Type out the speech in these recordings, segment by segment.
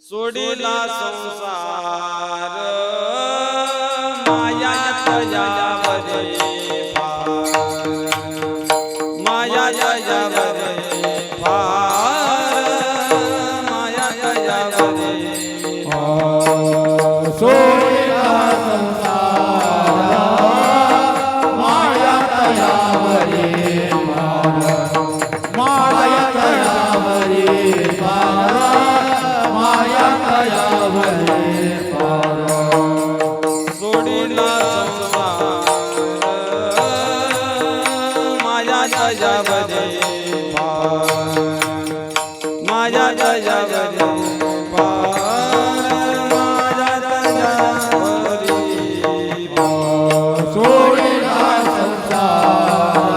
सोडिला संसार माया तयावरे माया तयावरे माया तयावरे सोडिला संसार माया तयावरे माया तयावरे माया तयावरे सोडिला संसार माया तयावरे माया तयावरे सोडिला संसार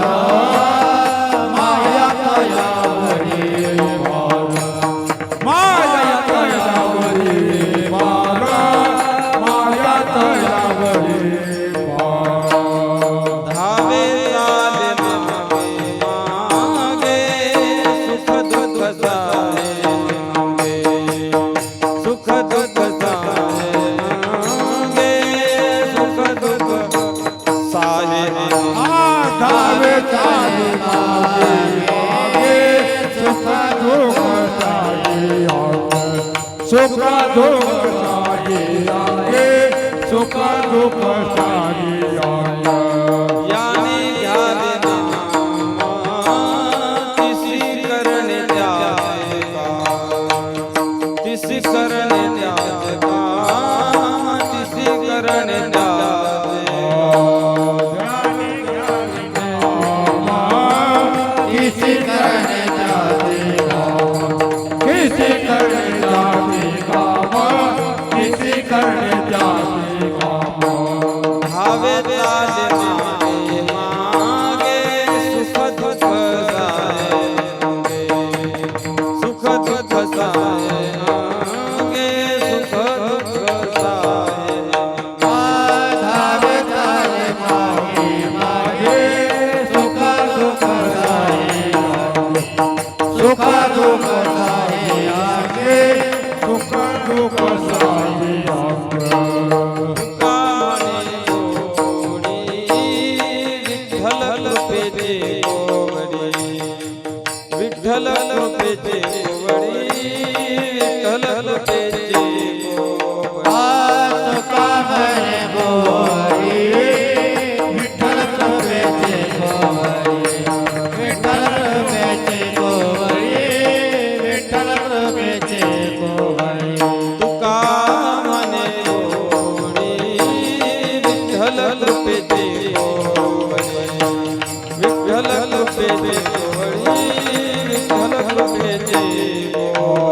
माया तयावरे माया तयावरे माया तयावरे धावे चाले मागे सुख दुःख सारे मागे सुख दुःख सारे मागे सुख दुःख सारे धावे चाले मागे सुख दुःख सारे सुख दुःख सारे आगे सुख दुःख सारे याने घ्यावे नामा तिसी करणे त्याचे काम तिसी करणे त्याचे काम तिसी करणे त्याचे किसी करने जाते किसी करने जाते काम किसी करने जाते काम भावे चाले मागे सुख दुःख सारे मागे सुख दुःख सारे मागे सुख दुःख सारे धावे ताले मागे मागे सुख दुःख सारे सुख दुःख सारे आगे सुख दुःख सारे आगे काने गोडी विठ्ठल पेते गोवडी विठ्ठल पेते गोवडी विठ्ठल पेते गोवडी तुका म्हणे गोवरी विठ्ठल पेते गोवरी विठ्ठल पेते गोवरी विठ्ठल पेते गोवरी तुका म्हणे गोडी विठ्ठल पेते गोवडी विठ्ठल पेते गोवडी विठ्ठल पेते गोवडी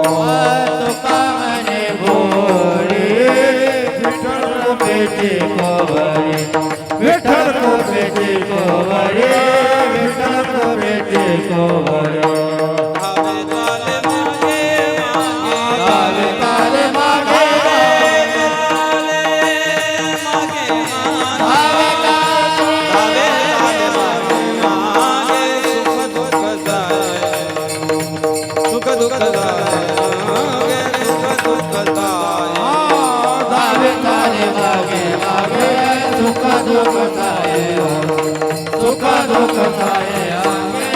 तुका म्हणे गोवरी विठ्ठल पेते गोवरी विठ्ठल पेते गोवरी विठ्ठल पेते गोवरी धावे चाले धावे ताले मागे मागे मागे मागे धावे ताले धावे चाले मागे सुख दुःख जाय सुख दुःख जाय मागे सुख दुःख जाय धावे ताले मागे मागे सुख दुःख जाय सुख दुःख जाय आगे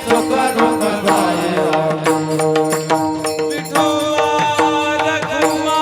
सुख दुःख जाय विठोबा रखुमा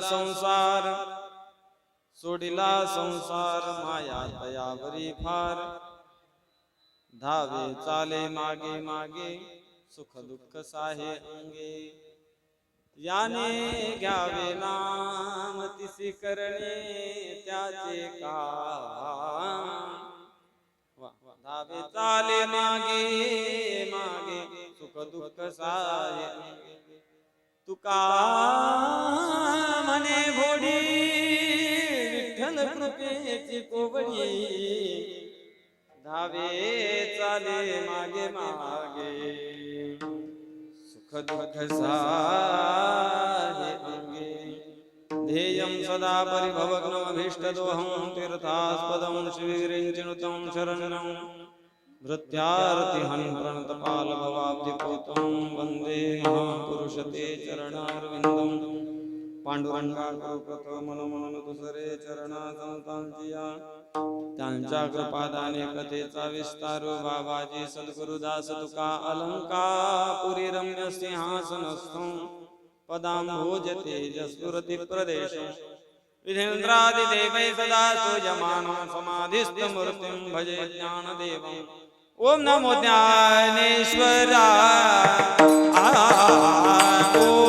संसार सोडिला संसार माया तयावरी फार धावे चाले मागे मागे सुख दुःख साहे अंगे याने घ्यावे नाम तिसी करणे त्याचे काम धावे चाले मागे मागे सुख दुःख साहे अंगे तुका म्हणे भोडी विठ्ठल कृपेची कोवडी धावे चाले मागे मागे सुख दुःख साहे अंगे ध्येयं सदा परिभवग्नमभीष्टदोहं तीर्थास्पदं श्रीविरिञ्चिनुतं शरणं भृत्यार्तिहं प्रणतपालभवाब्धिपूतं वन्दे महापुरुषते चरणारविन्दं पांडुरंगा कृपथ मनोमन दुसरे चरणा संतांचिया त्यांच्या कृपादाने कथेचा विस्तार बाबाजी सद्गुरुदास तुका अलंकापुरी रम्य सिंहासनस्थं पदांभोज तेजस्फुरति प्रदेश विधेन्द्रादिदेवै सदा सोजमानं समाधिस्थमूर्तिं भजे ज्ञानदेवम् ओम नमो ज्ञानेश्वराय ओम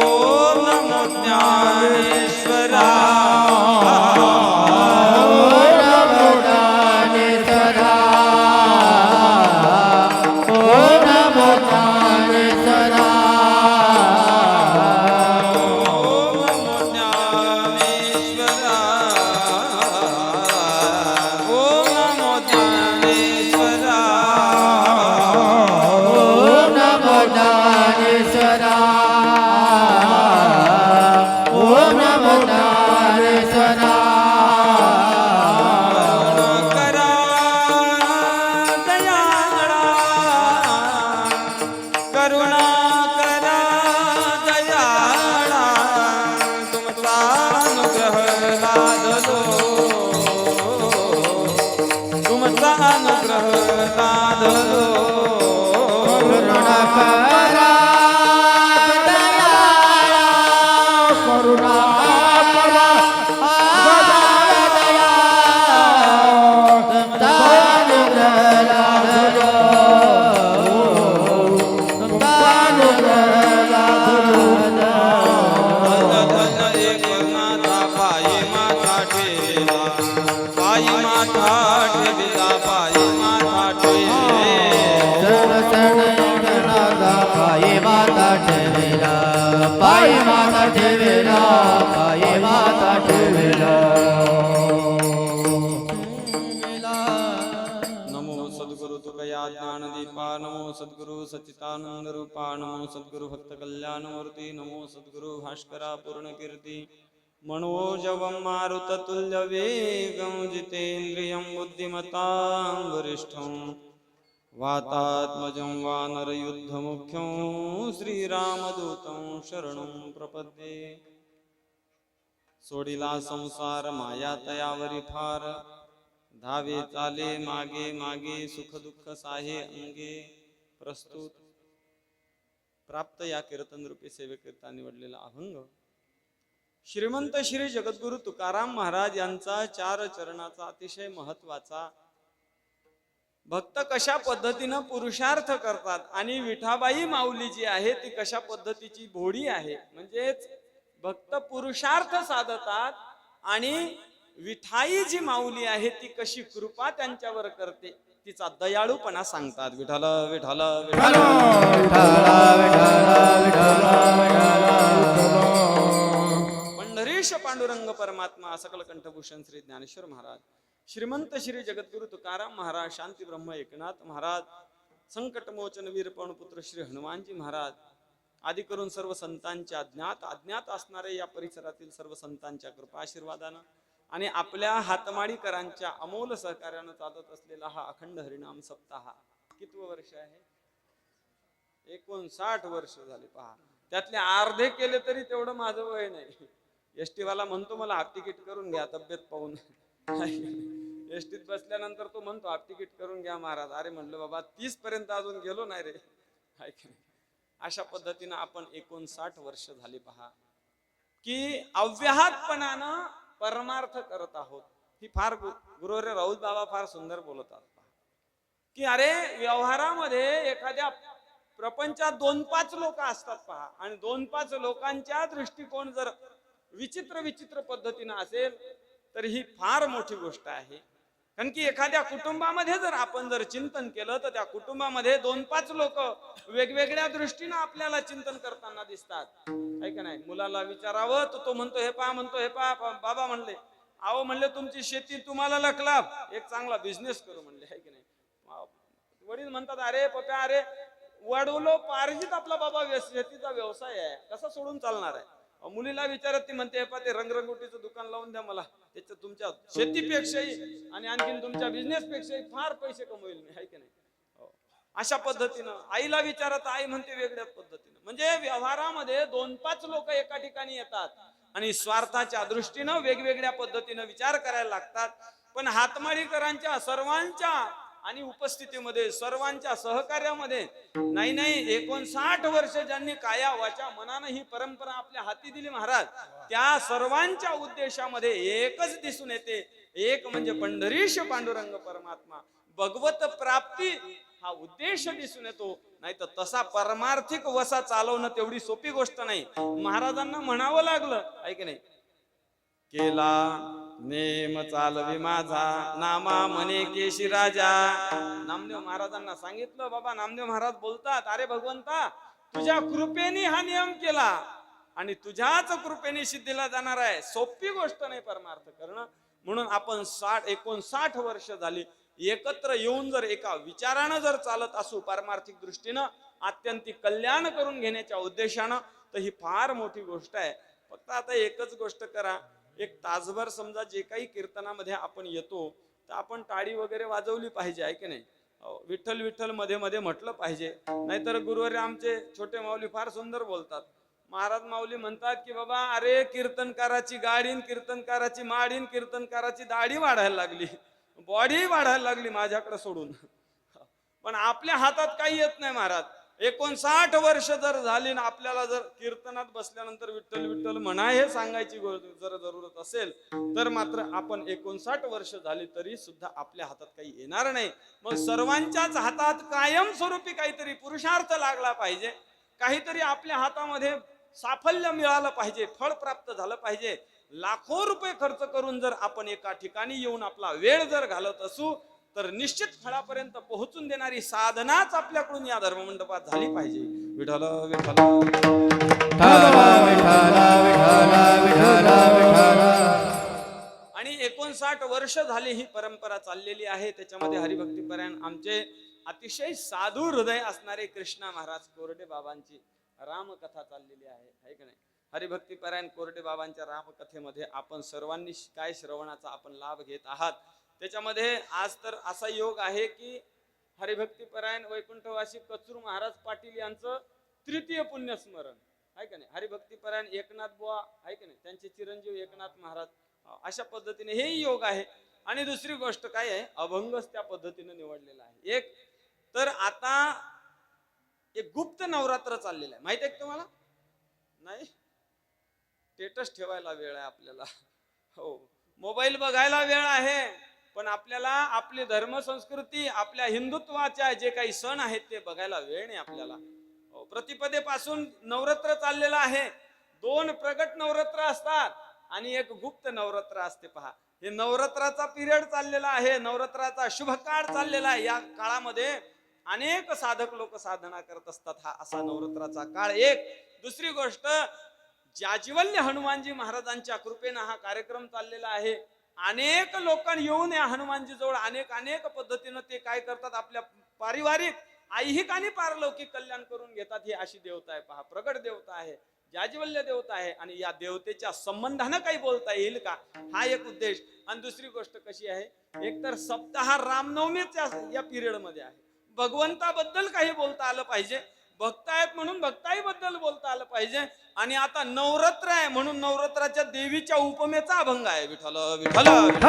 नमो सद्गुरु सच्चिदानंद रूपा नमो सद्गुरु भक्त कल्याण मूर्ती नमो सद्गुरु भास्करा पूर्ण कीर्ती मनोजवं मारुततुल्य वेगं जितेन्द्रियं बुद्धिमतां वरिष्ठं वातात्मजं वानरयुद्धमुख्यं श्रीरामदूतं शरणं प्रपद्ये सोडिला संसार माया तयावरी फार धावे चाले मागे मागे सुख दुःख साहे अंगे प्रस्तुत प्राप्त या कीर्तन रूपी सेवेकरिता निवडलेला अभंग श्रीमंत श्री जगद्गुरु तुकाराम महाराज यांचा 4 चरणाचा अतिशय महत्वाचा भक्त कशा पद्धतीने पुरुषार्थ करतात आणि विठाबाई माऊली जी आहे ती कशा पद्धतीची भोडी आहे म्हणजेच भक्त पुरुषार्थ साधतात आणि विठाई जी माऊली आहे ती कशी कृपा त्यांच्यावर करते तिचा दयाळूपणा सांगतात विठ्ठल विठ्ठल विठ्ठल पंढरीश पांडुरंग परमात्मा सकल कंठभूषण श्री ज्ञानेश्वर महाराज श्रीमंत श्री जगद्गुरु तुकाराम महाराज शांती ब्रह्म एकनाथ महाराज संकटमोचन वीरपवन पुत्र श्री हनुमानजी महाराज आदी करून सर्व संतांच्या अज्ञात असणारे या परिसरातील सर्व संतांच्या कृपा आशीर्वादानं आणि आपल्या हातमाडीकरांच्या अमोल सहकार्यानं चालत असलेला हा अखंड हरिनाम सप्ताह कितवं वर्ष आहे 59 वर्ष झाले पहा त्यातले अर्धे केले तरी तेवढं माझं वय नाही एसटी वाला म्हणतो मला हाफ तिकीट करून घ्या तब्येत पाहून एसटीत बसल्यानंतर तो म्हणतो हाफ तिकीट करून घ्या महाराज अरे म्हणलं बाबा 30 पर्यंत अजून गेलो नाही रे अशा पद्धतीनं आपण 59 वर्ष झाली पहा की अव्याहतपणानं परमार्थ करत आहोत. ही फार गुरुवर्य राऊत बाबा फार सुंदर बोलतात की अरे व्यवहारामध्ये एखाद्या प्रपंचात 2-5 लोक असतात पहा, आणि 2-5 लोकांच्या दृष्टिकोन जर विचित्र विचित्र पद्धतीनं असेल तर ही फार मोठी गोष्ट आहे. कारण की एखाद्या कुटुंबामध्ये जर आपण जर चिंतन केलं तर त्या कुटुंबामध्ये 2-5 लोक वेगवेगळ्या दृष्टीनं आपल्याला चिंतन करताना दिसतात, आहे का नाही. मुलाला विचारावं तर तो म्हणतो हे पहा, म्हणतो हे पहा. बाबा म्हणले अहो म्हणले तुमची शेती तुम्हाला लखलाभ, एक चांगला बिझनेस करू म्हणले, आहे की नाही. वडील म्हणतात अरे पप्या, अरे वडवलो पार्जित आपला बाबा शेतीचा व्यवसाय आहे, कसा सोडून चालणार आहे. मुलीला विचारत ती म्हणते पा ते रंगरंगोटीचं दुकान लावून द्या मला, त्याच्या तुमच्या शेतीपेक्षाही आणि आणखीन तुमच्या बिझनेस पेक्षाही फार पैसे कमवेल मी, आहे की नाही. अशा पद्धतीनं आईला विचारत आई म्हणते वेगळ्याच पद्धतीनं. म्हणजे व्यवहारामध्ये 2-5 लोक एका ठिकाणी येतात आणि स्वार्थाच्या दृष्टीनं वेगवेगळ्या पद्धतीनं विचार करायला लागतात. पण हातमाळीकरांच्या सर्वांच्या आणि उपस्थितीमध्ये सर्वांच्या सहकार्यामध्ये नाही 59 वर्ष ज्यांनी काया वाचा मनानं ही परंपरा आपल्या हाती दिली महाराज, त्या सर्वांच्या उद्देशामध्ये एकच दिसून येते, एक म्हणजे पंढरीश पांडुरंग परमात्मा भगवत प्राप्ती हा उद्देश दिसून येतो. नाही तर तसा परमार्थिक वसा चालवणं तेवढी सोपी गोष्ट नाही. महाराजांना म्हणावं लागलं, ऐक नाही, केला नेम चालवी माझा नामा म्हणे केशी राजा. नामदेव महाराजांना सांगितलं, बाबा नामदेव महाराज बोलतात अरे भगवंता तुझ्या कृपेने हा नियम केला आणि तुझ्याच कृपेने सिद्धीला जाणार आहे, सोपी गोष्ट नाही परमार्थ करणं. म्हणून आपण 59 वर्ष झाली एकत्र येऊन जर एका विचारानं जर चालत असू परमार्थिक दृष्टीनं आत्यंतिक कल्याण करून घेण्याच्या उद्देशानं, तर ही फार मोठी गोष्ट आहे. फक्त आता एकच गोष्ट करा, एक तासभर समजा जे काही कीर्तनामध्ये आपण येतो तर आपण टाळी वगैरे वाजवली पाहिजे, आहे की नाही. विठ्ठल विठ्ठल मध्ये मध्ये म्हटलं पाहिजे. नाहीतर गुरुवर्य आमचे छोटे माऊली फार सुंदर बोलतात. महाराज माऊली म्हणतात की बाबा अरे कीर्तनकाराची गाडीन कीर्तनकाराची माडीन कीर्तनकाराची दाढी वाढायला लागली, बॉडी वाढायला लागली माझ्याकडे सोडून, पण आपल्या हातात काही येत नाही महाराज. 59 वर्ष जर झाली ना आपल्याला जर कीर्तनात बसल्यानंतर विठ्ठल विठ्ठल म्हणा हे सांगायची जर जरूरत असेल तर मात्र आपण 59 वर्ष झाली तरी सुद्धा आपल्या हातात काही येणार नाही. मग सर्वांच्याच हातात कायमस्वरूपी काहीतरी पुरुषार्थ लागला पाहिजे, काहीतरी आपल्या हातामध्ये साफल्य मिळालं पाहिजे, फळ प्राप्त झालं पाहिजे. लाखो रुपये खर्च करून जर आपण एका ठिकाणी येऊन आपला वेळ जर घालत असू तर निश्चित फळापर्यंत पोहोचून देणारी साधनाच आपल्याकडून या धर्ममंडपात झाली पाहिजे. विठ्ठल विठ्ठल आणि 59 वर्ष झाली ही परंपरा चाललेली आहे. त्याच्यामध्ये हरिभक्तीपरायण आमचे अतिशय साधू हृदय असणारे कृष्णा महाराज कोरडे बाबांची रामकथा चाललेली आहे की नाही. हरिभक्तीपरायण कोरडे बाबांच्या रामकथेमध्ये आपण सर्वांनी काय श्रवणाचा आपण लाभ घेत आहात. त्याच्यामध्ये आज तर असा योग आहे की हरिभक्तीपरायण वैकुंठवासी कचरू महाराज पाटील यांचं 3य पुण्यस्मरण, आहे का नाही. हरिभक्तीपरायण एकनाथ बुवा, आहे का नाही, त्यांचे चिरंजीव एकनाथ महाराज, अशा पद्धतीने हे योग आहे. आणि दुसरी गोष्ट काय आहे, अभंगच त्या पद्धतीने निवडलेला आहे. एक तर आता एक गुप्त नवरात्र चाललेलं आहे, माहिती आहे का तुम्हाला. नाही, स्टेटस ठेवायला वेळ आहे आपल्याला, हो, मोबाईल बघायला वेळ आहे, पण आपल्याला आपली धर्मसंस्कृती आपल्या हिंदुत्वाच्या जे काही सण आहेत ते बघायला वेळ नाही आपल्याला. प्रतिपदेपासून नवरात्र चाललेलं आहे. 2 प्रगट नवरात्र असतात आणि एक गुप्त नवरात्र असते पहा. हे नवरात्राचा पिरियड चाललेला आहे, नवरात्राचा शुभ काळ चाललेला आहे. या काळामध्ये अनेक साधक लोक साधना करत असतात. हा असा नवरात्राचा काळ एक. दुसरी गोष्ट, जाज्वल्य हनुमानजी महाराजांच्या कृपेने हा कार्यक्रम चाललेला आहे. अनेक लोकांनी येऊन या हनुमानजी जवळ अनेक पद्धतीने ते काय करतात, आपल्या पारिवारिक ऐहिक आणि पारलौकिक कल्याण करून घेतात. ही अशी देवता आहे पहा, प्रगट देवता आहे, जाज्वल्य देवता आहे. आणि या देवतेच्या संबंधानं काही बोलता येईल का, हा एक उद्देश. आणि दुसरी गोष्ट कशी आहे, एक तर सप्ताह रामनवमीच्या या पिरियड मध्ये आहे. भगवंताबद्दल काही बोलता आलं पाहिजे, भक्त आहेत म्हणून भक्ताई बद्दल बोलता आलं पाहिजे. आणि आता नवरात्र आहे म्हणून नवरात्राच्या देवीच्या उपमेचा अभंग आहे. विठ्ठल विठ्ठल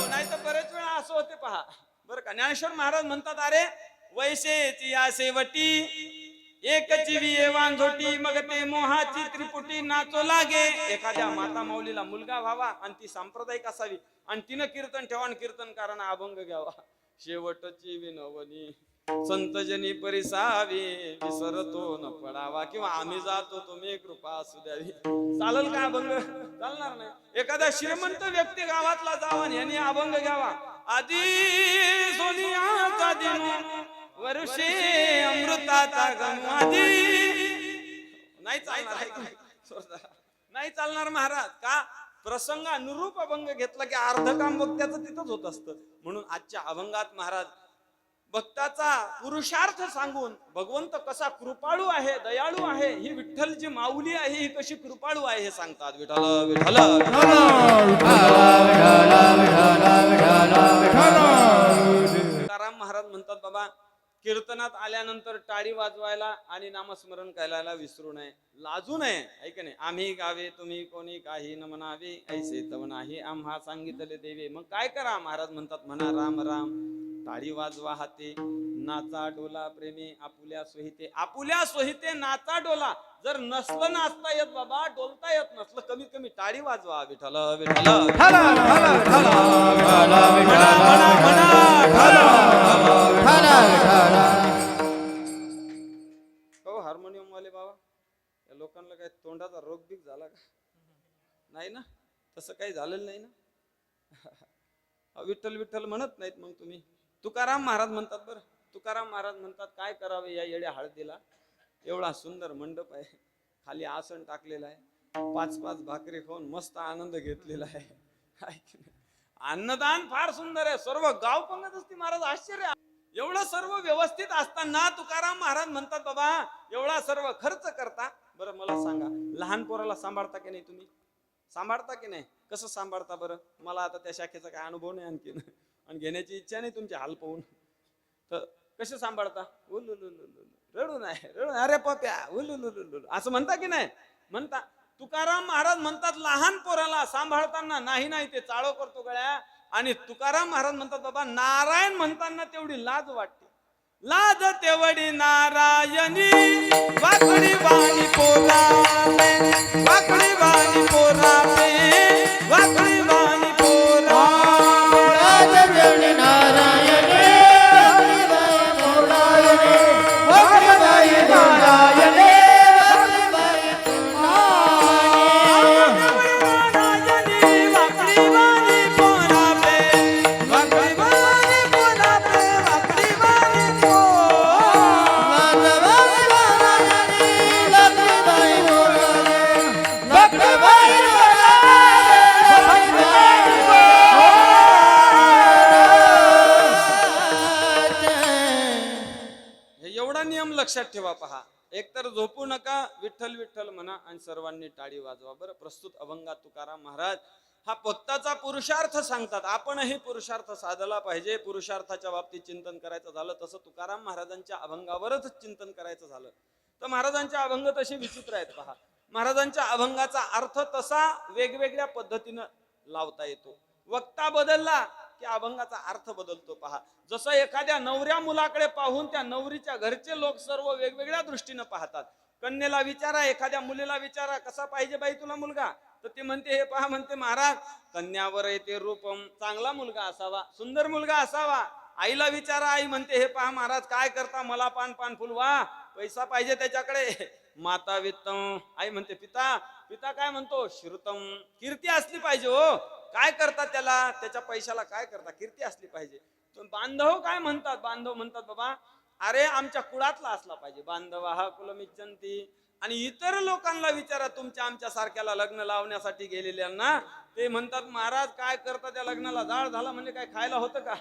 नाही तर बरेच वेळा असं होते पहा बरं का. ज्ञानेश्वर महाराज म्हणतात, अरे वैसेची या शेवटी एक जीवी वांझोटी मग ते मोहाची त्रिपुटी नाचो लागे. एखाद्या माता माऊलीला मुलगा व्हावा आणि ती सांप्रदायिक असावी आणि तिनं कीर्तन ठेवा आणि कीर्तनकारांना अभंग घ्यावा. शेवटची विनवणी संतजनी परिसावी विसरतो न पडावा. किंवा आम्ही जातो तुम्ही कृपा असू द्यावी. चालेल का अभंग? चालणार नाही. एखादा श्रीमंत व्यक्ती गावातला जावा आणि यांनी अभंग घ्यावा. आधी सोनियाचा दिनू वर्षे अमृताचा गणू आधी. नाही चालणार, नाही चालणार महाराज. का? प्रसंग अनुरूप अभंग घेतला की अर्ध काम वक्त्याचं तिथंच होत असतं. म्हणून आजच्या अभंगात महाराज भक्ताचा पुरुषार्थ सांगून भगवंत कसा कृपाळू आहे, दयाळू आहे, ही विठ्ठल जी माऊली आहे ही कशी कृपाळू आहे हे सांगतात. विठ्ठल विठ्ठल तुकाराम महाराज म्हणतात बाबा कीर्तनात आल्यानंतर टाळी वाजवायला आणि नामस्मरण करायला विसरू नये, लाजू नये. ऐक नाही. आम्ही गावे तुम्ही कोणी काही न म्हणावे ऐसे तव नाही आम्हा सांगितले देवे. मग काय करा? महाराज म्हणतात म्हणा राम राम. टाळी वाजवा हाते नाचा डोला प्रेमी आपुल्या सोहिते. आपुल्या सोहिते नाचा डोला. जर नसलं नाचता येत बाबा, डोलता येत नसलं, कमीत कमी टाळी वाजवा. विठ्ठल विठ्ठल हो. हार्मोनियम वाले बाबा या लोकांना काय तोंडाचा रोग बिग झाला का? नाही ना, तसं काही झालेलं नाही ना. विठ्ठल विठ्ठल म्हणत नाहीत मग तुम्ही. तुकाराम महाराज म्हणतात बरं. तुकाराम महाराज म्हणतात काय करावे या येड्या हळदीला. एवढा सुंदर मंडप आहे, खाली आसन टाकलेलं आहे, 5-5 भाकरी खाऊन मस्त आनंद घेतलेला आहे. अन्नदान फार सुंदर आहे. सर्व गाव पंगत असते महाराज. आश्चर्य. एवढं सर्व व्यवस्थित असताना तुकाराम महाराज म्हणतात बाबा एवढा सर्व खर्च करता. बरं मला सांगा, लहान पोराला सांभाळता की नाही तुम्ही? सांभाळता की नाही? कसं सांभाळता बरं? मला आता त्या शाखेचा काय अनुभव नाही आणखीन, आणि घेण्याची इच्छा नाही तुमची हाल पाहून. तर कसे सांभाळता? रडू नाही, रडू. अरे पप्या उलुलुलुलु असं म्हणता की नाही? म्हणता. तुकाराम महाराज म्हणतात लहान पोराला सांभाळताना नाही नाही ते चाळो करतो गळ्या. आणि तुकाराम महाराज म्हणतात बाबा नारायण म्हणताना तेवढी लाज वाटते. लाज तेवढी नारायणी वाकडी वाणी पोरापे, वाकडी वाणी पोरापे, वाकडी वाणी पोरा. लाज तेवढी नारायणी वाकडी वाणी नारायणी. लक्षात ठेवा. पहा, एकतर झोपू नका, विठ्ठल विठ्ठल म्हणा आणि सर्वांनी टाळी वाजवा. बरं, प्रस्तुत अभंगात तुकाराम महाराज हा भक्ताचा पुरुषार्थ सांगतात. आपणही पुरुषार्थ साधला पाहिजे. पुरुषार्थाच्या बाबतीत चिंतन करायचं झालं तसं तुकाराम महाराजांच्या अभंगावरच चिंतन करायचं झालं तर महाराजांचे अभंग तसे विचित्र आहेत. पहा, महाराजांच्या अभंगाचा अर्थ तसा वेगवेगळ्या पद्धतीनं लावता येतो. वक्ता बदलला की अभंगाचा अर्थ बदलतो. पहा, जसं एखाद्या नवऱ्या मुलाकडे पाहून त्या नवरीच्या घरचे लोक सर्व वेगवेगळ्या दृष्टीने पाहतात. कन्येला विचारा, एखाद्या मुलीला विचारा कसा पाहिजे बाई तुला मुलगा, तर ती म्हणते हे पहा, म्हणते महाराज कन्यावर येते रूपम, चांगला मुलगा असावा, सुंदर मुलगा असावा. आईला विचारा, आई म्हणते हे पहा महाराज काय करता, मला पान पान फुलवा, पैसा पाहिजे त्याच्याकडे. माता वित्तम, आई म्हणते पिता, पिता काय म्हणतो श्रुतम, कीर्ती असली पाहिजे. हो, काय करता त्याला, त्याच्या पैशाला काय करता, कीर्ती असली पाहिजे. बांधव काय म्हणतात, बांधव म्हणतात बाबा अरे आमच्या कुळातला असला पाहिजे. बांधव हा कुलमिच्छन्ति. आणि इतर लोकांना विचारा, तुमच्या आमच्या सारख्याला लग्न लावण्यासाठी गेलेल्यांना, ते म्हणतात महाराज काय करता त्या लग्नाला, जाळ झाला म्हणजे काय खायला होतं का,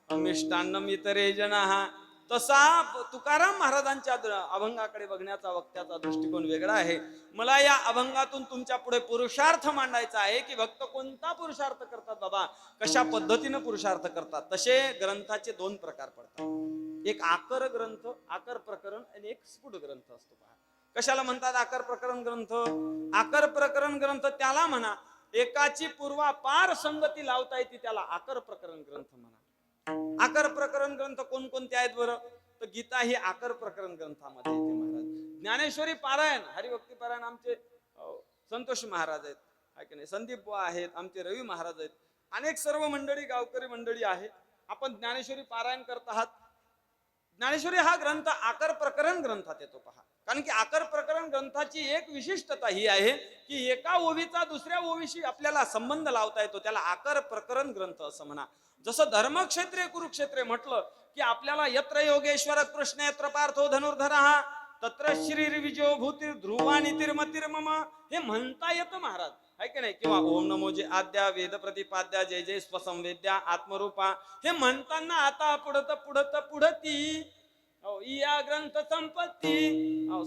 मिष्टान्नम इतरे जना. तसा तुकाराम महाराजांच्या अभंगाकडे बघण्याचा वक्त्याचा दृष्टिकोन वेगळा आहे. मला या अभंगातून तुमच्या पुढे पुरुषार्थ मांडायचा आहे की भक्त कोणता पुरुषार्थ करतात बाबा, कशा पद्धतीने पुरुषार्थ करतात. तसे ग्रंथाचे 2 प्रकार पडतात. एक आकर ग्रंथ, आकर प्रकरण, आणि एक स्फुट ग्रंथ असतो. पहा, कशाला म्हणतात आकर प्रकरण ग्रंथ? आकर प्रकरण ग्रंथ त्याला म्हणा एकाची पूर्वापार संगती लावता येते, त्याला आकर प्रकरण ग्रंथ म्हणा. आकर प्रकरण ग्रंथ कोणकोणते आहेत बरं? तर गीता ही आकर प्रकरण ग्रंथामध्ये येते महाराज. ज्ञानेश्वरी पारायण हरिभक्ती पारायण आमचे संतोष महाराज आहेत, आहे की नाही, संदीप बुवा आहेत, आमचे रवी महाराज आहेत, अनेक सर्व मंडळी गावकरी मंडळी आहे. आपण ज्ञानेश्वरी पारायण करत आहात. ज्ञानेश्वरी हा ग्रंथ आकर प्रकरण ग्रंथात येतो पहा. कारण की आकर प्रकरण ग्रंथाची एक विशिष्टता ही आहे की एका ओवीचा दुसऱ्या ओवीशी आपल्याला संबंध लावता येतो, त्याला आकर प्रकरण ग्रंथ असं म्हणा. जसं धर्मक्षेत्रे कुरुक्षेत्रे म्हटलं की आपल्याला यत्र योगेश्वर कृष्ण यत्र पार्थो धनुर्धरः तत्र श्रीर्विजयो भूतिर ध्रुवानितिर्मतिर्मम हे म्हणता येतं महाराज, आहे की नाही. किंवा ओम नमो जे आद्या वेद प्रतिपाद्या जय जय स्वसंवेद्या आत्मरूपा हे म्हणताना आता पुढती या ग्रंथ संपत्ती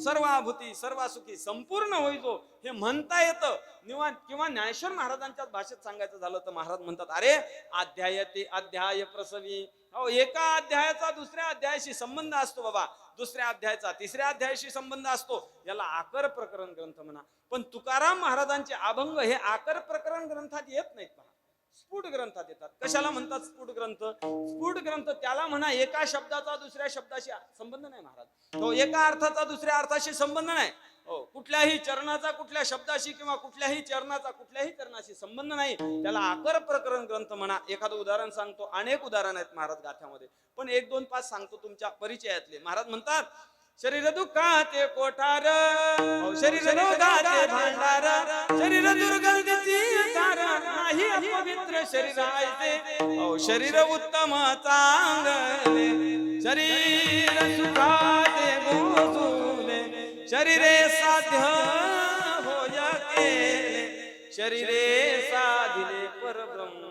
सर्वाभूती सर्वासुखी संपूर्ण होईजो हे म्हणता येतं. किंवा ज्ञानेश्वर महाराजांच्या भाषेत सांगायचं झालं तर महाराज म्हणतात अरे अध्याय ते अध्याय प्रसवी. एका अध्यायाचा दुसऱ्या अध्यायाशी संबंध असतो बाबा, दुसऱ्या अध्यायाचा तिसऱ्या अध्यायाशी संबंध असतो, याला आकर प्रकरण ग्रंथ म्हणा. पण तुकाराम महाराजांचे अभंग हे आकर प्रकरण ग्रंथात येत नाहीत पहा, स्फुट ग्रंथात येतात. कशाला म्हणतात स्फुट ग्रंथ? स्फुट ग्रंथ त्याला म्हणा एका शब्दाचा दुसऱ्या शब्दाशी संबंध नाही महाराज, तो एका अर्थाचा दुसऱ्या अर्थाशी संबंध नाही, कुठल्याही चरणाचा कुठल्या शब्दाशी किंवा कुठल्याही चरणाचा कुठल्याही चरणाशी संबंध नाही, त्याला आकर प्रकरण ग्रंथ म्हणा. एखादं उदाहरण सांगतो, अनेक उदाहरण आहेत महाराज गाथ्यामध्ये, पण 1-2-5 सांगतो तुमच्या परिचयातले. महाराज म्हणतात शरीर दुःखाचे कोठार शरीर रोगाचे भांडार शरीर दुर्गंधीची तार नाही अपवित्र शरीराचे शरीर उत्तम चांगले शरीर सुखाचे गोजुले शरीरे साध्य होय केले शरीरे साधिले परब्रह्म.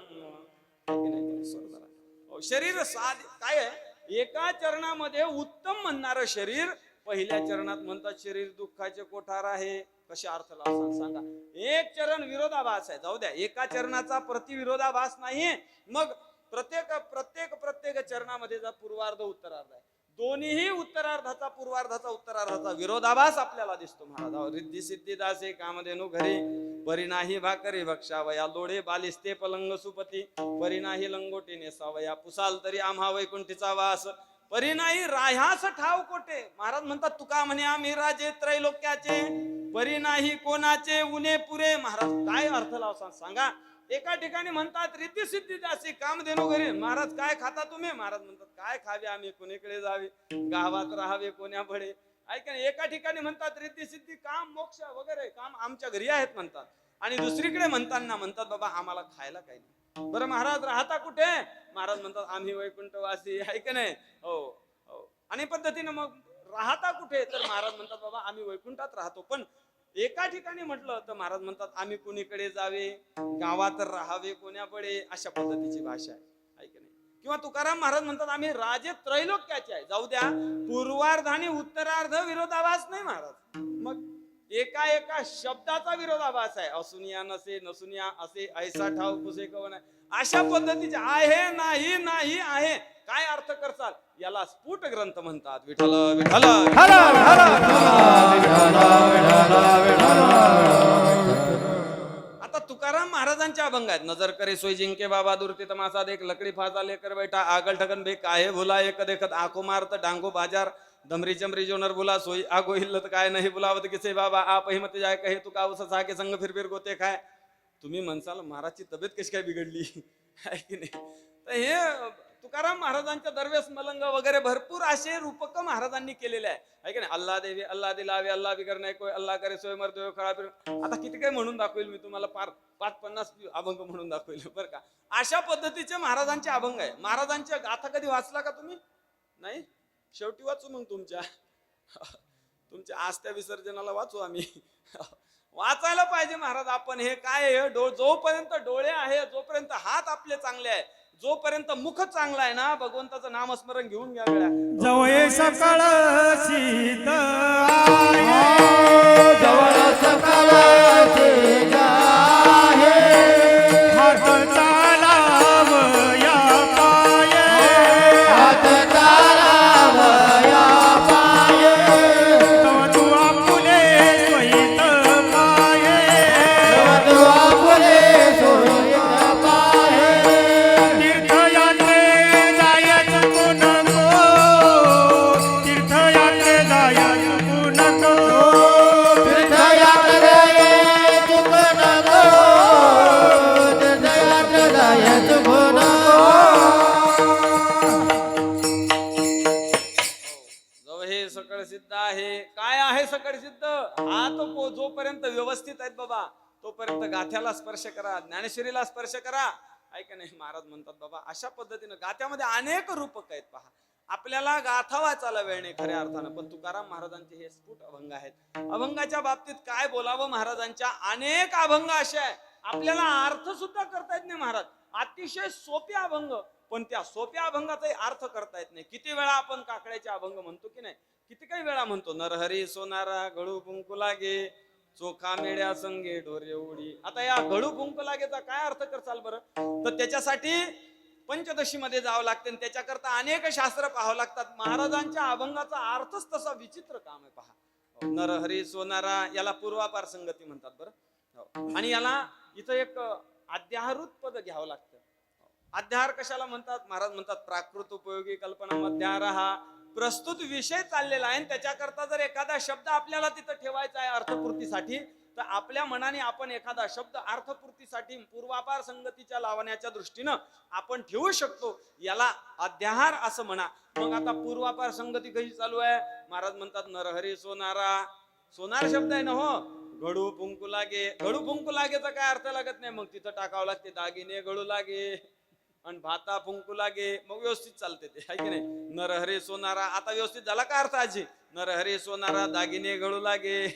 शरीर साध काय आहे? एका चरणामध्ये उत्तम म्हणणारं शरीर पहिल्या चरणात म्हणतात शरीर दुःखाचे कोठार आहे. कसे अर्थ लावतात सांगा? एक चरण विरोधाभास आहे, जाऊ द्या, एका चरणाचा प्रतिविरोधाभास नाहीये. मग प्रत्येक चरणामध्ये जा पूर्वार्ध उत्तरार्ध आहे, दोन्हीही उत्तरार्धाचा पूर्वार्धाचा उत्तरार्धाचा विरोधाभास आपल्याला दिसतो. महाराज रिद्धी सिद्धी दासे कामधेनु घरी परी नाही भाकरी भक्षावया लोढे बालिस्ते पलंग सुपती परी नाही लंगोटी नेसावया पुसाल तरी आम्हा वैकुंठीचा वास परी नाही राह्यास ठाव कोटे. महाराज म्हणतात तुका म्हणे आम्ही राजे त्रैलोक्याचे परी नाही कोणाचे उने पुरे. महाराज काय अर्थ लावसा सांगा? एका ठिकाणी म्हणतात रिद्धी सिद्धी दासी कामधेनु घरी. महाराज काय खाता तुम्ही? महाराज म्हणतात काय खावे आम्ही, कोणीकडे जावे, गावात राहावे कोण्या बडे. ऐका, एका ठिकाणी म्हणतात रिद्धी सिद्धी काम मोक्ष वगैरे काम आमच्या घरी आहेत म्हणतात, आणि दुसरीकडे म्हणताना म्हणतात बाबा आम्हाला खायला काही नाही. बरं महाराज राहता कुठे? महाराज म्हणतात आम्ही वैकुंठवासी, आहे का नाही. हो हो. आणि पद्धतीने मग राहता कुठे? तर महाराज म्हणतात बाबा आम्ही वैकुंठात राहतो. पण एका ठिकाणी म्हटलं तर महाराज म्हणतात आम्ही कोणीकडे जावे, गावात राहावे कोण्या बडे, अशा पद्धतीची भाषा आहे, ऐक नाही. किंवा तुकाराम महाराज म्हणतात आम्ही राजे त्रैलोक्याचे आहे. जाऊ द्या, पूर्वार्ध आणि उत्तरार्ध विरोधाभास नाही महाराज, मग एका शब्दाचा विरोधाभास आहे. असुनिया नसे नसुनिया असे ऐसा ठाव पुसे कवन, अशा पद्धतीचे आहे नाही नाही आहे. काय अर्थ करतात? याला स्फुट ग्रंथ म्हणतात. विठ्ठल विठ्ठल आता तुकाराम महाराजांच्या अभंग आहेत. नजर करे सोय जिंके बाबा दुर्ती तमासा देख लकड़ी फासा लेकर बैठा आगल ठगन बे काहे भुला एक देखत आंखों मारत डांगो बाजार दमरी चमरी जो नर बुला सोई आगो हिल्लत काय नाही बुलावत किसे बाबा आप ही मत जाय कहे तुका उस के संग फिर गोते खाय. तुम्ही म्हणसाल महाराजची तब्येत कशी काय बिघडली आहे की नाही. तर हे तुकाराम महाराजांच्या दरवेस मलंग वगैरे भरपूर असे रूपक महाराजांनी केलेले आहे की नाही. अल्लाह देवी अल्लाह दिलावे अल्लाह बिगर नाही कोय अल्लाह करे सोय मर देव खळा. आता किती काय म्हणून दाखवेल मी तुम्हाला, पार 5-50 अभंग म्हणून दाखवेल बरं का. अशा पद्धतीचे महाराजांचे अभंग आहे. महाराजांच्या गाथा कधी वाचला का तुम्ही? नाही, शेवटी वाचू मग तुमच्या आस्त्या विसर्जनाला वाचू आम्ही. वाचायला पाहिजे महाराज आपण. हे काय आहे, जोपर्यंत डोळे आहे, जोपर्यंत हात आपले चांगले आहे, जोपर्यंत मुख चांगला आहे ना, भगवंताचं नामस्मरण घेऊन घ्या गळ्या. जवळ सकाळ शीत जवळ सकाळ शीत आहे हात चालावया पाये हात चालावया पाये तव तू आपुले सोयीत पाये तव तू आपुले सोयीत पाये तीर्थयात्रे जायचं नको तीर्थयात्रे जायचं नको सकळ सिद्ध आहे. काय आहे सकळ सिद्ध? हा तो जोपर्यंत व्यवस्थित आहेत बाबा तोपर्यंत गाथ्याला स्पर्श करा, ज्ञानेश्वरीला स्पर्श करा. ऐका नाही, महाराज म्हणतात बाबा अशा पद्धतीनं गाथ्यामध्ये अनेक रूपक आहेत. पहा, आपल्याला गाथा वाचायला वेळ नाही खऱ्या अर्थानं, पण तुकाराम महाराजांचे हे स्फुट अभंग आहेत. अभंगाच्या बाबतीत काय बोलावं, महाराजांच्या अनेक अभंग असे आहे आपल्याला अर्थ सुद्धा करता येत नाही. महाराज अतिशय सोपे अभंग, पण त्या सोप्या अभंगाचाही अर्थ करता येत नाही. किती वेळा आपण काकड्याचे अभंग म्हणतो की नाही, किती काही वेळा म्हणतो. नरहरी सोनारा गळू कुंकू लागे, चोखा मेड्या संगे ढोरे उडी. आता या गळू कुंकू लागेचा काय अर्थ करसाल बरं? तर त्याच्यासाठी पंचदशी मध्ये जावं लागते, त्याच्याकरता अनेक शास्त्र पाहावं लागतात. महाराजांच्या अभंगाचा अर्थच तसा विचित्र काम आहे. पहा, नरहरी सोनारा याला पूर्वापार संगती म्हणतात बरं. आणि याला इथं एक अध्याहारूत पद घ्यावं लागतं. अध्याहार कशाला म्हणतात? महाराज म्हणतात प्राकृत उपयोगी कल्पना मध्याहार हा प्रस्तुत विषय चाललेला आहे, त्याच्याकरता जर एखादा शब्द आपल्याला तिथं ठेवायचा आहे अर्थपूर्तीसाठी, तर आपल्या मनाने आपण एखादा शब्द अर्थपूर्तीसाठी पूर्वापार संगतीच्या लावण्याच्या दृष्टीनं आपण ठेवू शकतो. याला अध्याहार असं म्हणा. मग आता पूर्वापार संगती कशी चालू आहे? महाराज म्हणतात नरहरी सोनारा, सोनार शब्द आहे ना हो. घडू पुंकू लागे, घडू पुंकू लागेचा काय अर्थ लागत नाही, मग तिथं टाकावं लागते दागिने घडू लागे आणि भाता फुंकू लागे, मग व्यवस्थित चालते ते, आहे की नाही. नरहरी सोनारा आता व्यवस्थित झाला का अर्थ आजी? नरहरी सोनारा दागिने घडू लागे,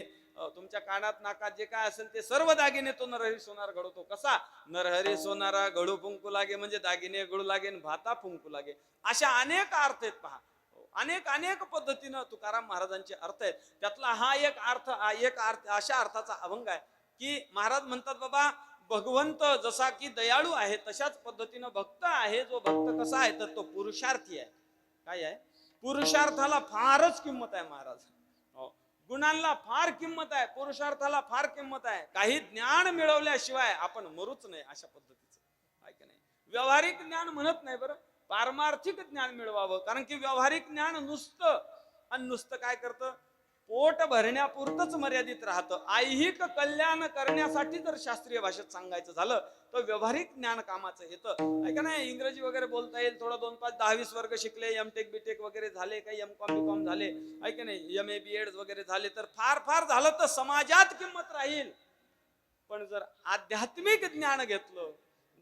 तुमच्या कानात नाकात जे काय असेल ते सर्व दागिने तो नरहरी सोनार घडवतो. कसा? नरहरी सोनारा घडू फुंकू लागे म्हणजे दागिने घडू लागे, भाता फुंकू लागे. अशा अनेक अर्थ आहेत. पहा, अनेक अनेक पद्धतीनं तुकाराम महाराजांचे अर्थ आहेत. त्यातला हा एक अर्थ अशा अर्थाचा अभंग आहे की महाराज म्हणतात बाबा भगवंत जसा की दयाळू आहे तशाच पद्धतीनं भक्त आहे. जो भक्त कसा आहे तर तो पुरुषार्थी आहे. काय आहे? पुरुषार्थाला फारच किंमत आहे महाराज. गुणांना फार किंमत आहे, पुरुषार्थाला फार किंमत आहे. काही ज्ञान मिळवल्याशिवाय आपण मरूच नाही अशा पद्धतीचं, आहे की नाही. व्यावहारिक ज्ञान म्हणत नाही बरं, पारमार्थिक ज्ञान मिळवावं. कारण की व्यावहारिक ज्ञान नुसतं आणि नुसतं काय करतं, पोट भरण्यापुरतच मर्यादित राहतं. ऐहिक कल्याण करण्यासाठी जर शास्त्रीय भाषेत सांगायचं झालं तर व्यावहारिक ज्ञान कामाचं येतं. ऐका नाही, इंग्रजी वगैरे बोलता येईल, थोडं 2, 5, 10, 20 वर्ग शिकले, एमटेक बीटेक वगैरे झाले, काही एमकॉम बीकॉम झाले, ऐका नाही, MA BEd वगैरे झाले, तर फार झालं तर समाजात किंमत राहील. पण जर आध्यात्मिक ज्ञान घेतलं,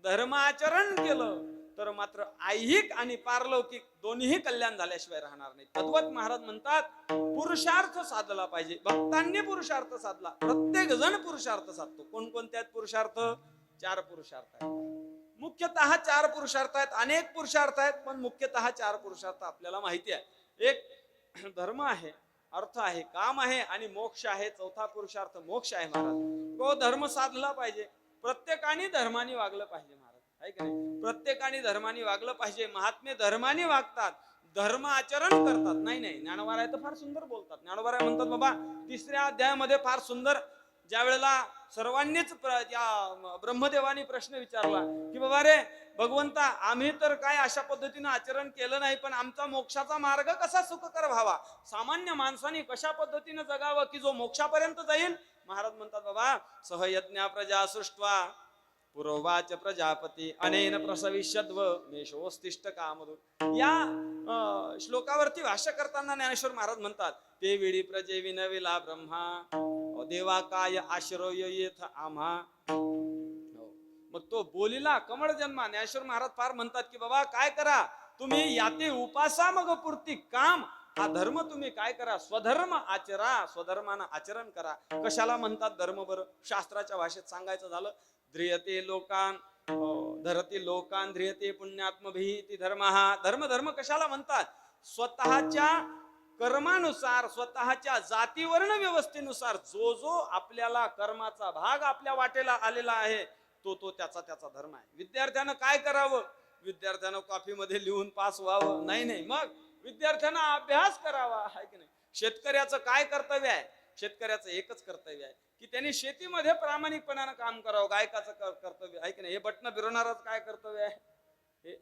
धर्माचरण केलं, तर मात्र ऐहिक आणि पारलौकिक दोन्ही कल्याण झाल्याशिवाय राहणार नाही. तद्वत महाराज म्हणतात पुरुषार्थ साधला पाहिजे. भक्तांनी पुरुषार्थ साधला, प्रत्येक जण पुरुषार्थ साधतो. कोणकोणते आहेत पुरुषार्थ? 4 पुरुषार्थ आहेत. मुख्यतः 4 पुरुषार्थ आहेत. अनेक पुरुषार्थ आहेत, पण मुख्यतः 4 पुरुषार्थ आपल्याला माहिती आहे. एक धर्म आहे, अर्थ आहे, काम आहे आणि मोक्ष आहे. चौथा पुरुषार्थ मोक्ष आहे. महाराज तो धर्म साधला पाहिजे. प्रत्येकाने धर्माने वागलं पाहिजे महाराज, आहे का नाही. प्रत्येकाने धर्माने वागलं पाहिजे. महात्मे धर्माने वागतात, धर्म आचरण करतात. नाही ज्ञानोबा तर फार सुंदर बोलतात. ज्ञानोबा म्हणतात बाबा 3ऱ्या अध्यायामध्ये फार सुंदर, ज्या वेळेला सर्वांनीच ब्रह्मदेवानी प्रश्न विचारला की बाबा रे भगवंता, आम्ही तर काय अशा पद्धतीनं आचरण केलं नाही, पण आमचा मोक्षाचा मार्ग कसा सुखकर व्हावा, सामान्य माणसाने कशा पद्धतीनं जगावं की जो मोक्षापर्यंत जाईल. महाराज म्हणतात बाबा सहयज्ञा प्रजा सृष्ट्वा पुरोवाच प्रजापती अनेन प्रसविष्यद्व मेषोस्तिष्ठ कामधु. या श्लोकावरती भाष्य करताना ज्ञानेश्वर महाराज म्हणतात ते वेळी प्रजे विनविला ब्रह्मा देवा काय आश्रय येथ आम्हा. मग तो बोलिला कमळ जन्मा. ज्ञानेश्वर महाराज फार म्हणतात की बाबा काय करा तुम्ही, याते उपासा मग पूर्ती काम. हा धर्म तुम्ही काय करा, स्वधर्म आचरा, स्वधर्मानं आचरण करा. कशाला म्हणतात धर्म बरं? शास्त्राच्या भाषेत सांगायचं झालं ध्रियते लोकान धरती लोकान ध्रियते पुण्यात्मभिती धर्म. हा धर्म कशाला म्हणतात? स्वतःच्या कर्मानुसार, स्वतःच्या जातीवर्ण व्यवस्थेनुसार जो आपल्याला कर्माचा भाग आपल्या वाटेला आलेला आहे तो त्याचा धर्म आहे. विद्यार्थ्यानं काय करावं? विद्यार्थ्यानं कॉफीमध्ये लिहून पास व्हावं? नाही. मग विद्यार्थ्यांना अभ्यास करावा, आहे की नाही. शेतकऱ्याचं काय कर्तव्य आहे? शेतकऱ्याचं एकच कर्तव्य आहे की त्यांनी शेतीमध्ये प्रामाणिकपणानं काम करावं. गायकाचं कर्तव्य आहे की नाही. हे बटणं फिरवणारच काय कर्तव्य आहे?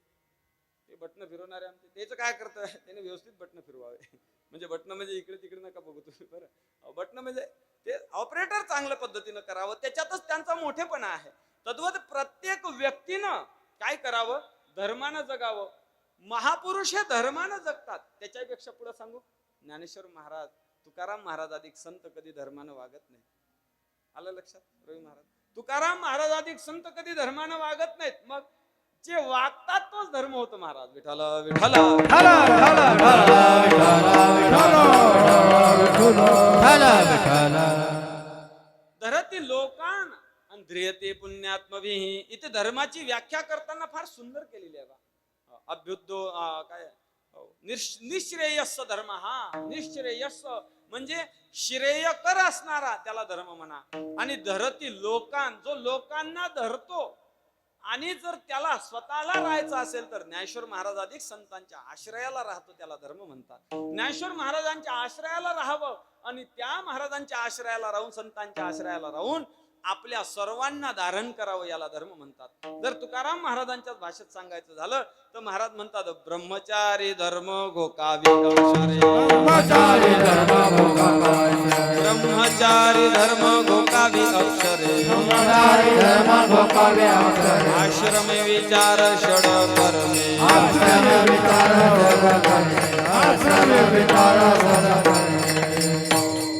हे बटणं फिरवणारे आमचे त्याचं काय कर्तव्य आहे? त्याने व्यवस्थित बटणं फिरवावे. म्हणजे बटणं म्हणजे इकडे तिकडे नका बघू तुम्ही बरं. बटणं म्हणजे ते ऑपरेटर चांगल्या पद्धतीनं करावं, त्याच्यातच त्यांचा मोठेपणा आहे. तद्वत प्रत्येक व्यक्तीनं काय करावं? धर्मानं जगावं. महापुरुष हे धर्मानं जगतात. त्याच्यापेक्षा पुढे सांगू, ज्ञानेश्वर महाराज, तुकाराम महाराज अधिक संत कधी धर्मानं वागत नाही. आलं लक्षात? रवी महाराज, तुकाराम महाराज अधिक संत कधी धर्मानं वागत नाहीत. मग जे वागतात तोच धर्म होतो महाराज. विठ्ठल विठ्ठल धरती लोकान ध्रियते पुण्यात्मभिः. इथे धर्माची व्याख्या करताना फार सुंदर केलेली आहे बा. अभ्युद्धो काय निश्रेयस धर्म. हा निश्रेयस म्हणजे श्रेयकर असणारा त्याला धर्म म्हणा. आणि धरती लोकान, जो लोकांना धरतो आणि जर त्याला स्वतःला राहायचं असेल तर ज्ञानेश्वर महाराज अधिक संतांच्या आश्रयाला राहतो त्याला धर्म म्हणतात. ज्ञानेश्वर महाराजांच्या आश्रयाला राहावं आणि त्या महाराजांच्या आश्रयाला राहून, संतांच्या आश्रयाला राहून आपल्या सर्वांना धारण करावं याला धर्म म्हणतात. जर तुकाराम महाराजांच्या भाषेत सांगायचं झालं तर महाराज म्हणतात ब्रह्मचारी धर्म घोकावे अक्षरे. ब्रह्मचारी धर्म घोकावे अक्षरे. आश्रमे विचार षड कर्मे.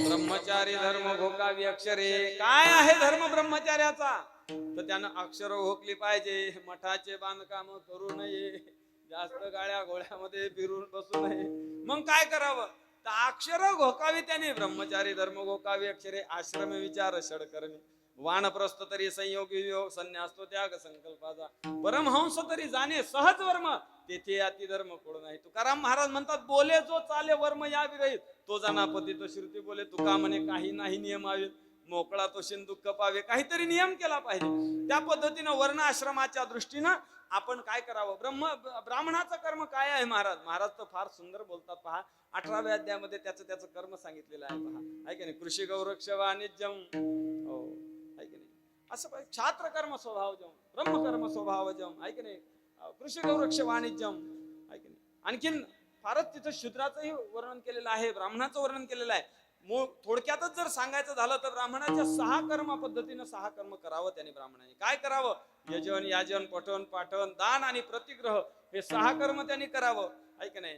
ब्रह्मचारी धर्म घोकावी अक्षरे. काय आहे धर्म ब्रह्मचार्याचा? तर त्यानं अक्षर घोकली पाहिजे. मठाचे बांधकाम करू नये, जास्त गाड्या घोड्यामध्ये फिरून बसू नये. मग काय करावं? तर अक्षर घोकावी त्याने. ब्रह्मचारी धर्म घोकावी अक्षरे. आश्रम विचार षड कर्मे. वानप्रस्थ तरी संयोग वियोग, संन्यास तो त्याग संकल्पाचा. परमहंस तरी जाणे सहज वर्म, तेथे अति धर्म कोड नाही. तुकाराम महाराज म्हणतात बोले जो चाले वर्म या विरहित, तो जानापती तो श्रुती बोले. तुका म्हणे काही नाही नियमावे, मोकळा तो शिन दुःख पावे. काहीतरी नियम केला पाहिजे. त्या पद्धतीनं वर्ण आश्रमाच्या दृष्टीनं आपण काय करावं? ब्राह्मणाचं कर्म काय आहे महाराज? महाराज तर फार सुंदर बोलतात पहा. 18व्या अध्यायामध्ये त्याचं कर्म सांगितलेलं आहे पहा. आहे की नाही? कृषी गौरक्ष वाणिज्यम. हो आहे की नाही? असं पाहिजे. छात्र कर्म स्वभावजम, ब्रह्मकर्म स्वभावजम. आहे की नाही? कृषी गौरक्ष वाणिज्यम. आहे की नाही? आणखीन फारच तिथं शूद्राचंही वर्णन केलेलं आहे, ब्राह्मणाचं वर्णन केलेलं आहे. थोडक्यातच जर सांगायचं झालं तर ब्राह्मणाच्या 6 कर्म पद्धतीनं 6 कर्म करावं त्याने. ब्राह्मणाने काय करावं? यजन, याजन, पठन, पाठन, दान आणि प्रतिग्रह हे 6 कर्म त्यांनी करावं. आहे की नाही?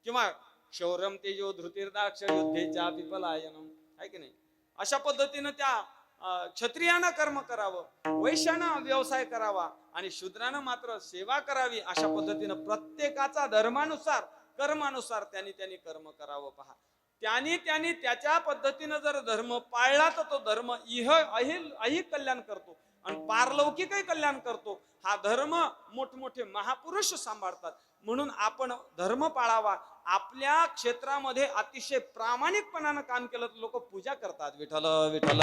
किंवा शौर्यम तेजो धृतिर्दाक्ष युद्धेच्या पिपलायनम. आहे की नाही? अशा पद्धतीनं त्या क्षत्रियानं कर्म करावं, वैश्यानं व्यवसाय करावा आणि शूद्रानं मात्र सेवा करावी. अशा पद्धतीनं प्रत्येकाचा धर्मानुसार, कर्मानुसार त्यांनी कर्म करावं पहा. त्यांनी त्याच्या पद्धतीनं जर धर्म पाळला तर तो धर्म अहि कल्याण करतो आणि पारलौकिकही कल्याण करतो. हा धर्म मोठमोठे महापुरुष सांभाळतात. म्हणून आपण धर्म पाळावा. आपल्या क्षेत्रामध्ये अतिशय प्रामाणिकपणानं काम केलं तर लोक पूजा करतात. विठ्ठल विठ्ठल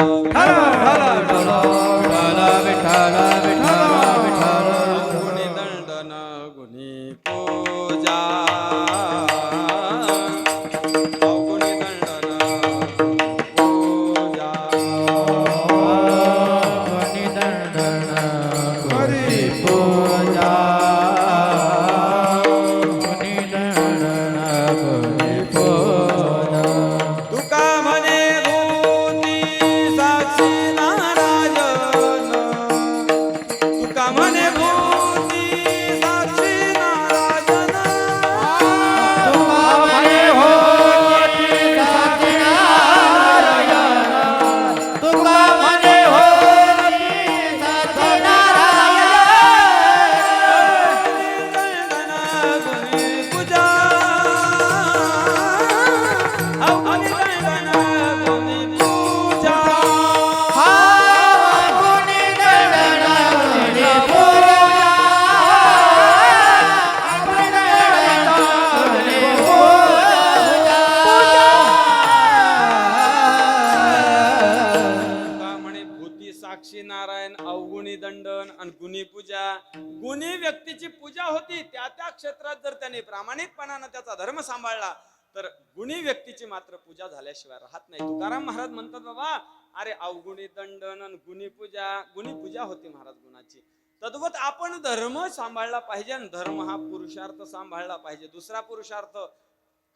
गुणी दंडन गुणी पूजा. गुणी व्यक्तीची पूजा होती. त्या क्षेत्रात जर त्याने प्रामाणिकपणानं त्याचा धर्म सांभाळला तर गुणी व्यक्तीची मात्र पूजा झाल्याशिवाय राहत नाही. तुकाराम महाराज म्हणतात बाबा अरे अवगुणी दंडन गुणी पूजा होती महाराज गुणाची. तद्वत आपण धर्म सांभाळला पाहिजे आणि धर्म हा पुरुषार्थ सांभाळला पाहिजे. दुसरा पुरुषार्थ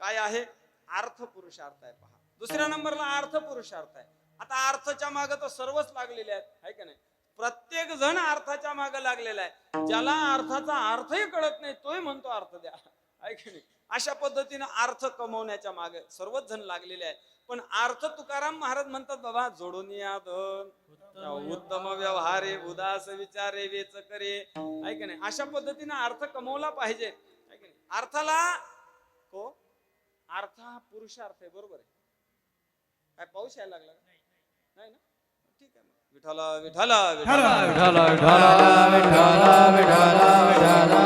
काय आहे? अर्थ पुरुषार्थ आहे पहा. दुसऱ्या नंबरला अर्थ पुरुषार्थ आहे. आता अर्थच्या मागे तर सर्वच लागलेले आहेत, आहे का नाही? प्रत्येक जण अर्थाच्या मागे लागलेला आहे. ज्याला अर्थाचा अर्थही कळत नाही तोही म्हणतो अर्थ द्या, आहे की नाही? अशा पद्धतीनं अर्थ कमवण्याच्या मागे सर्वच जण लागलेले आहे. पण अर्थ तुकाराम महाराज म्हणतात बाबा जोडून या धन उत्तम व्यवहारे उदास विचारे वेच करे, आहे की नाही. अशा पद्धतीने अर्थ कमवला पाहिजे, आहे की नाही. अर्थाला हो, अर्थ हा पुरुषार्थ आहे, बरोबर आहे. काय पाऊस यायला लागला नाही ना? ठीक आहे मग. विठाला विठाला विठाला विठाला विठाला विठाला विठाला विठाला.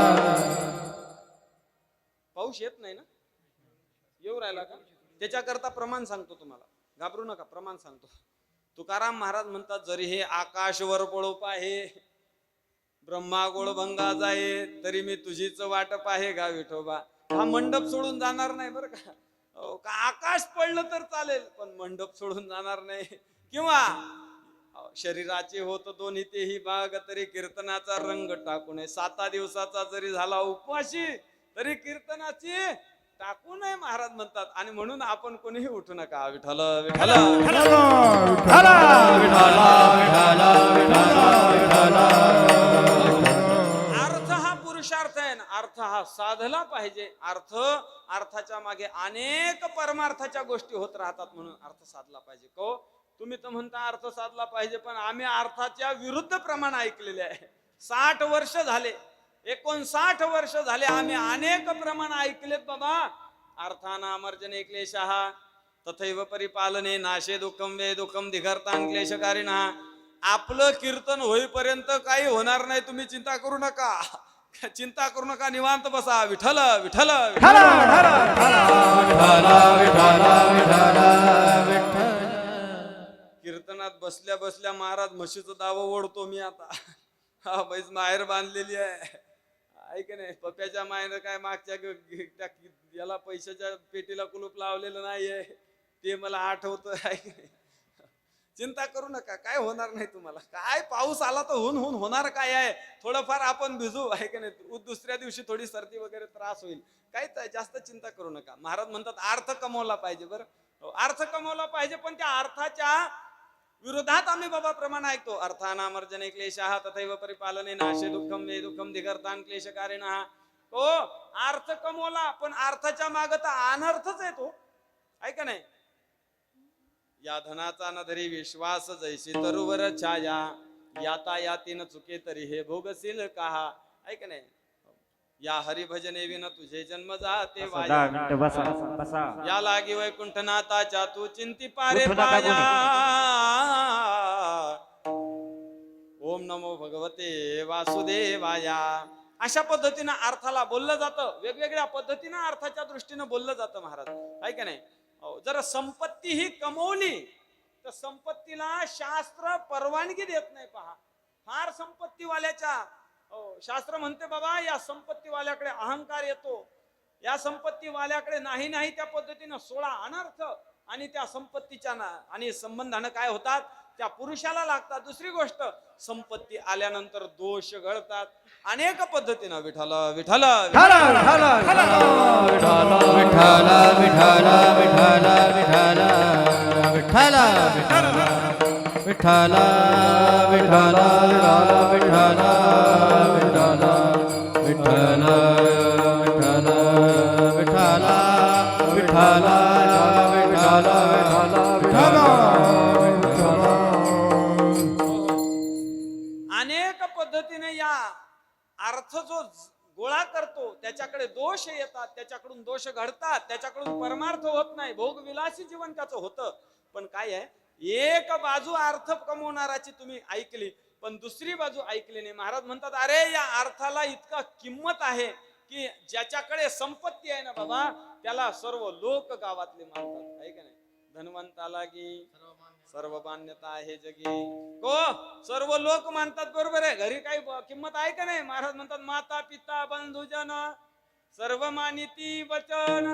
पाऊस येत नाही ना? येऊ राहिला का? त्याच्याकरता प्रमाण सांगतो तुम्हाला, घाबरू नका, प्रमाण सांगतो. तुकाराम महाराज म्हणतात जरी हे आकाश वर पळो पाहे, ब्रह्मा गोळ भंगा जाये, तरी मी तुझीच वाट पाहे गा विठोबा. हा मंडप सोडून जाणार नाही बरं का. हो का, आकाश पडलं तर चालेल पण मंडप सोडून जाणार नाही. किंवा शरीराचे होत दोन्ही तेही भाग, तरी कीर्तनाचा रंग टाकू नये. 7 दिवसाचा जरी झाला उपवाशी तरी कीर्तनाची टाकू नये महाराज म्हणतात. आणि म्हणून आपण कोणीही उठू नका. विठ्ठल विठ्ठल अर्थ हा पुरुषार्थ आहे ना, अर्थ हा साधला पाहिजे. अर्थाच्या मागे अनेक परमार्थाच्या गोष्टी होत राहतात, म्हणून अर्थ साधला पाहिजे. को तुम्ही तर म्हणता अर्थ साधला पाहिजे, पण आम्ही अर्थाच्या विरुद्ध प्रमाण ऐकलेले आहे. 60 वर्ष झाले, 59 वर्ष झाले आम्ही अनेक प्रमाण ऐकलेत बाबा. अर्थानामर्जने क्लेशः तथैव परिपालने नाशे दुःखम वे दुःखम दिघर्तान क्लेशकारिणः. आपलं कीर्तन होईपर्यंत काही होणार नाही, तुम्ही चिंता करू नका, चिंता करू नका, निवांत बसा. विठ्ठल विठ्ठल कीर्तनात बसल्या बसल्या महाराज म्हशीचं दावं ओढतो मी आता. हा बैस माहेर बांधलेली आहे, ऐक नाही. पप्याच्या मायनं काय मागच्या याला पैशाच्या पेटीला कुलूप लावलेलं नाहीये, ते मला आठवतं. ऐक नाही, चिंता करू नका, काय होणार नाही तुम्हाला. काय पाऊस आला तर होणार काय आहे, थोडंफार आपण भिजू, आहे की नाही. दुसऱ्या दिवशी थोडी सर्दी वगैरे त्रास होईल, काही जास्त चिंता करू नका. महाराज म्हणतात अर्थ कमवला पाहिजे. बरं, अर्थ कमवला पाहिजे, पण त्या अर्थाच्या विरोधात आम्ही बाबा प्रमाण ऐकतो. अर्थानामर्जने क्लेशः तथैव परिपालने नाशे दुःखम वे दुःखम दिघर्तान क्लेशकारिणः. हो, अर्थ कमवला पण अर्थाच्या मागे तर अनर्थच येतो, आहे का नाही. या धनाचा न धरी विश्वास जैसी तरुवर छाया, यातायातीन चुके तरी हे भोगशील कहा, आहे का नाही. या हरिभजने विन तुझे जन्म जाते वाया, या लागी वैकुंठनाथाच्या तू चिंती पारे पाया. ओम नमो भगवते वासुदेवाया. अशा पद्धतीनं अर्थाला बोललं जातं, वेगवेगळ्या पद्धतीनं अर्थाच्या दृष्टीनं बोललं जातं महाराज, आहे का नाही. जर संपत्ती ही कमवली तर संपत्तीला शास्त्र परवानगी देत नाही. पहा, फार संपत्तीवाल्याच्या शास्त्र म्हणते बाबा या संपत्तीवाल्याकडे अहंकार येतो, या संपत्तीवाल्याकडे नाही त्या पद्धतीनं 16 अनर्थ आणि त्या संपत्तीच्या आणि संबंधानं काय होतात, त्या पुरुषाला लागतात. दुसरी गोष्ट, संपत्ती आल्यानंतर दोष गळतात अनेक पद्धतीनं. विठ्ठल विठ्ठल अनेक पद्धतीने या अर्थ जो गोळा करतो त्याच्याकडे दोष येतात, त्याच्याकडून दोष घडतात, त्याच्याकडून परमार्थ होत नाही, भोगविलासी जीवन त्याचं होतं. पण काय आहे, एक बाजू अर्थ कमवणाराची तुम्ही ऐकली पण दुसरी बाजू ऐकली नाही. महाराज म्हणतात अरे या अर्थाला इतका किंमत आहे की ज्याच्याकडे संपत्ती आहे ना बाबा त्याला सर्व लोक गावातले मानतात, आहे का नाही. धनवंताला की सर्व मान्यता आहे जगी, को सर्व लोक मानतात, बरोबर आहे. घरी काही किंमत आहे का नाही. महाराज म्हणतात माता पिता बंधुजन सर्व मानिती वचन.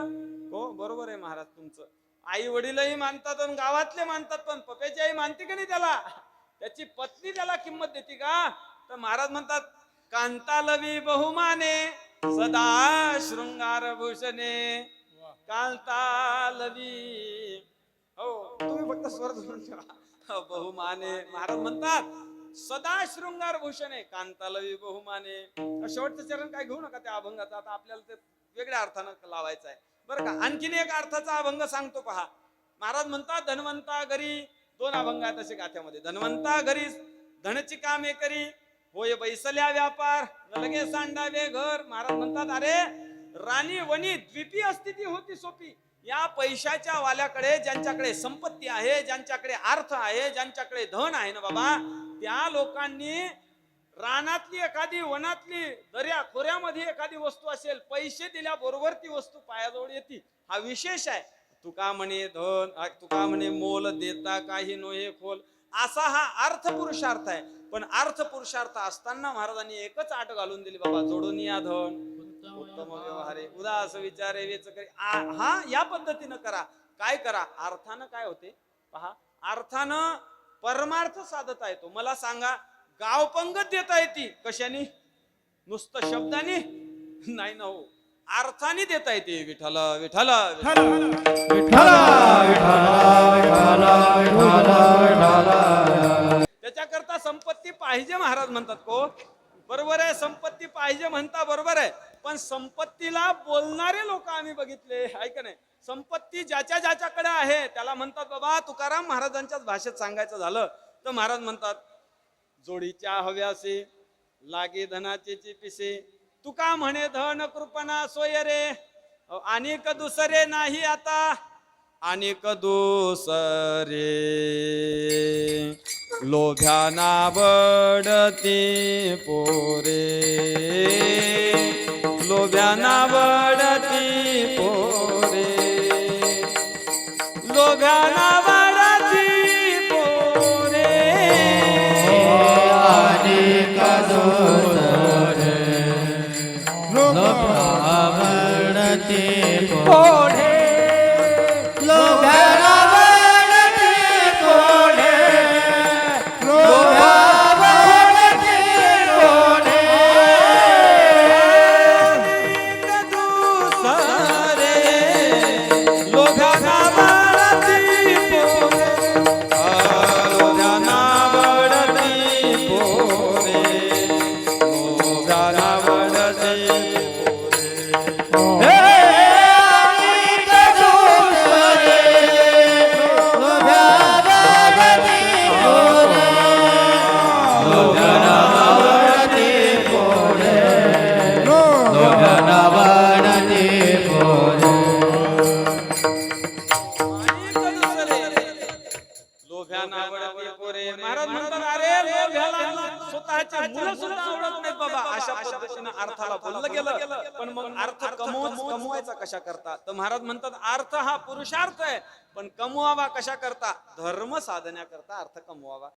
हो बरोबर आहे महाराज तुमचं. आई वडीलही मानतात आणि गावातले मानतात, पण पप्याची आई मानते का नाही त्याला, त्याची पत्नी त्याला किंमत देते का. तर महाराज म्हणतात कांतालवी बहुमाने सदा शृंगार भूषणे. कांतालवी, हो तुम्ही फक्त स्वर धरून ठेवा. बहुमाने, महाराज म्हणतात सदा शृंगार भूषणे कांतालवी बहुमाने. शेवटचं चरण काय घेऊ नका त्या अभंगाचा, आता आपल्याला ते वेगळ्या अर्थानं लावायचा आहे बरं का. आणखीन एक अर्थाचा अभंग सांगतो पहा. महाराज म्हणतात धनवंता घरी, दोन अभंग आहेत असे गाथ्यामध्ये. धनवंता घरी धनची कामे करी, होय बैसल्या व्यापार, लगे सांडावे घर. महाराज म्हणतात अरे राणी वनी द्विपी अस्थिती होती सोपी. या पैशाच्या वाल्याकडे, ज्यांच्याकडे संपत्ती आहे, ज्यांच्याकडे अर्थ आहे, ज्यांच्याकडे धन आहे ना बाबा, त्या लोकांनी रानातली एखादी, वनातली, दर्या खोऱ्यामध्ये एखादी वस्तू असेल, पैसे दिल्याबरोबर ती वस्तू पायाजवळ येते. हा विशेष आहे. तुका म्हणे धन, तुका म्हणे मोल देता काही नोहे खोल, असा हा अर्थ पुरुषार्थ आहे. पण अर्थ पुरुषार्थ असताना महाराजांनी एकच अट घालून दिली बाबा, जोडून या धन उत्तम व्यवहारे उदास विचारे वेच करी. हा या पद्धतीनं करा. काय करा अर्थानं काय होते पहा. अर्थानं परमार्थ साधता येतो. मला सांगा गाव पंगत देता येते कशाने? नुसतं शब्दाने नाही ना हो, अर्थाने देता येते. विठ्ठल विठ्ठल विठ्ठल विठ्ठल विठ्ठल. त्याच्याकरता संपत्ती पाहिजे महाराज म्हणतात. को बरोबर आहे, संपत्ती पाहिजे म्हणता बरोबर आहे. पण संपत्तीला बोलणारे लोक आम्ही बघितले आहे का नाही. संपत्ती ज्याच्या ज्याच्याकडे आहे त्याला म्हणतात बाबा. तुकाराम महाराजांच्याच भाषेत सांगायचं झालं तर महाराज म्हणतात जोडीच्या हव्यासे लागे धनाचे पिसे, तुका म्हणे धन कृपणा सोय रे, अनेक दुसरे नाही आता, अनेक दुसरे लोभ्याना बडती पोरे, लोभ्याना बडती पोरे, लोभ्याना बडती पोरे, अनेक दुसरे लोभावडती पोरे, लोभ्याला वडती पोरे, लोभावडती पोरे, दुसरे लोभ्याना बडती पोरे, लोभ्याना बडती पोरे, लोभ्याना बडती पोरे. अनेक दुसरे लोभावडती पोरे, लोभ्यावडती पोरे, लोभ्यावडती पोरे. लोभ्याना बडती पोरे. महाराज म्हणतात अरे लोभ्याला स्वतःची मुलं सुद्धा आवडत नाहीत बाबा. अशा पद्धतीनं अर्थाला बोललं गेलं. पण मग अर्थ कमवायचा कशा करता. तर महाराज म्हणतात अर्थ हा पुरुषार्थ आहे, पण कमवावा कशा करता? धर्म साधण्याकरता अर्थ कमवावा.